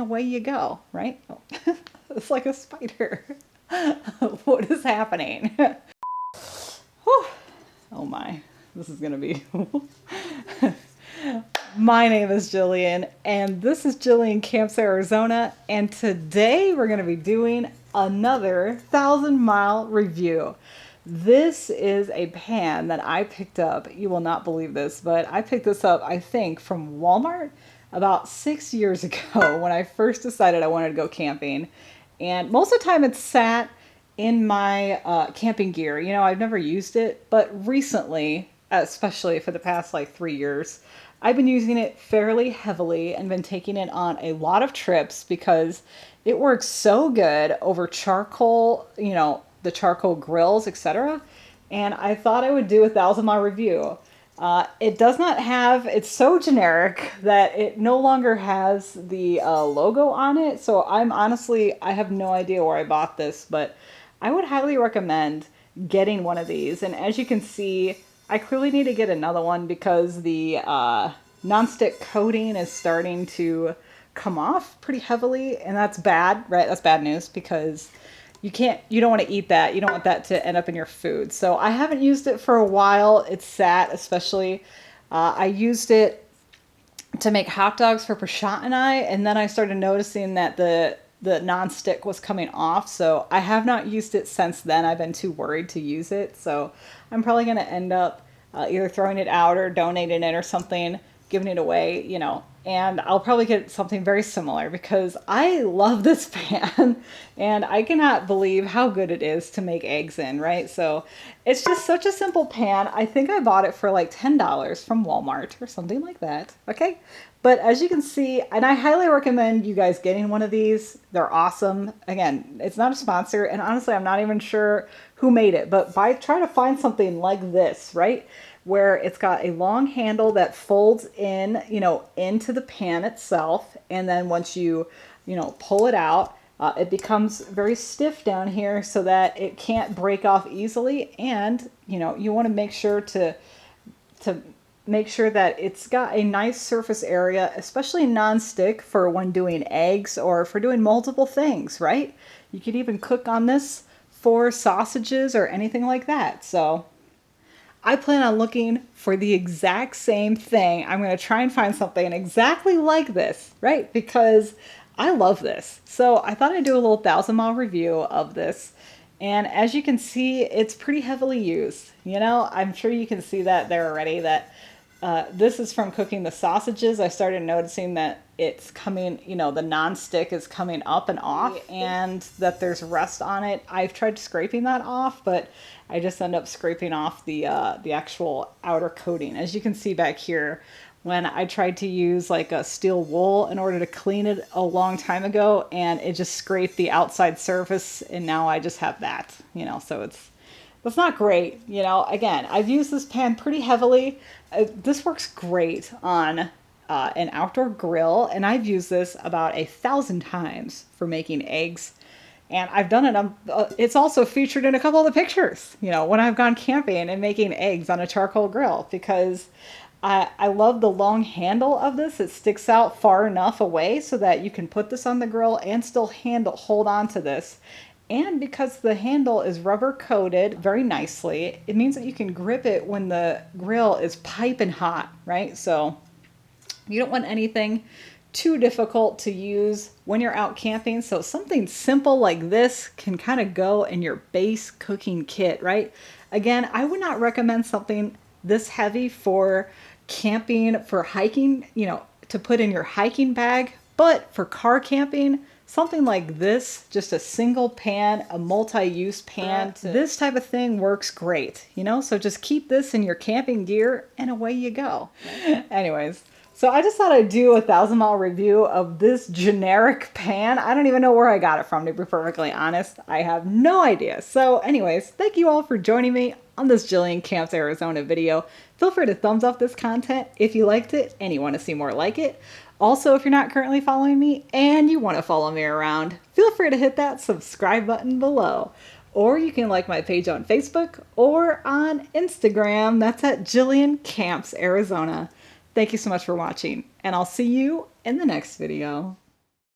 and away you go, right? It's like a spider. What is happening? Whew. Oh my, this is gonna be... My name is Jillian, and this is Jillian Camps Arizona, and today we're gonna be doing another 1,000-mile review. This is a pan that I picked up. You will not believe this, but I picked this up, I think, from Walmart about 6 years ago when I first decided I wanted to go camping. And most of the time it's sat in my camping gear. You know, I've never used it, but recently, especially for the past like 3 years, I've been using it fairly heavily and been taking it on a lot of trips because it works so good over charcoal, you know, the charcoal grills, etc. And I thought I would do a 1,000-mile review. It does not have, it's so generic that it no longer has the logo on it. So I have no idea where I bought this, but I would highly recommend getting one of these. And as you can see, I clearly need to get another one because the nonstick coating is starting to come off pretty heavily, and that's bad, right? That's bad news because you don't want to eat that. You don't want that to end up in your food. So I haven't used it for a while. It's sat, especially. I used it to make hot dogs for Prashant and I, and then I started noticing that the nonstick was coming off. So I have not used it since then. I've been too worried to use it. So I'm probably going to end up either throwing it out or donating it or something, giving it away, you know. And I'll probably get something very similar because I love this pan and I cannot believe how good it is to make eggs in, right? So it's just such a simple pan. I think I bought it for like $10 from Walmart or something like that, okay? But as you can see, and I highly recommend you guys getting one of these. They're awesome. Again, it's not a sponsor, and honestly, I'm not even sure who made it, but try to find something like this, right? Where it's got a long handle that folds in, you know, into the pan itself. And then once you pull it out, it becomes very stiff down here so that it can't break off easily. And, you know, you want to make sure to make sure that it's got a nice surface area, especially non-stick for when doing eggs or for doing multiple things, right? You could even cook on this for sausages or anything like that. So I plan on looking for the exact same thing. I'm going to try and find something exactly like this, right? Because I love this. So I thought I'd do a little 1,000-mile review of this. And as you can see, it's pretty heavily used. You know, I'm sure you can see that there already, that this is from cooking the sausages. I started noticing that it's coming, you know, the non-stick is coming up and off and that there's rust on it. I've tried scraping that off, but I just end up scraping off the actual outer coating. As you can see back here, when I tried to use like a steel wool in order to clean it a long time ago, and it just scraped the outside surface, and now I just have that, you know, so that's not great. You know, again, I've used this pan pretty heavily. This works great on an outdoor grill, and I've used this about 1,000 times for making eggs. And I've done it. It's also featured in a couple of the pictures, you know, when I've gone camping and making eggs on a charcoal grill, because I love the long handle of this. It sticks out far enough away so that you can put this on the grill and still hold on to this. And because the handle is rubber coated very nicely, it means that you can grip it when the grill is piping hot, right? So you don't want anything too difficult to use when you're out camping. So something simple like this can kind of go in your base cooking kit, right? Again, I would not recommend something this heavy for camping, for hiking, you know, to put in your hiking bag. But for car camping, something like this, just a single pan, a multi-use pan, this type of thing works great, you know? So just keep this in your camping gear and away you go. Anyways, so I just thought I'd do a 1,000-mile review of this generic pan. I don't even know where I got it from, to be perfectly honest. I have no idea. So anyways, thank you all for joining me on this Jillian Camps Arizona video. Feel free to thumbs up this content if you liked it and you want to see more like it. Also, if you're not currently following me and you want to follow me around, feel free to hit that subscribe button below. Or you can like my page on Facebook or on Instagram. That's at Jillian Camps Arizona. Thank you so much for watching, and I'll see you in the next video.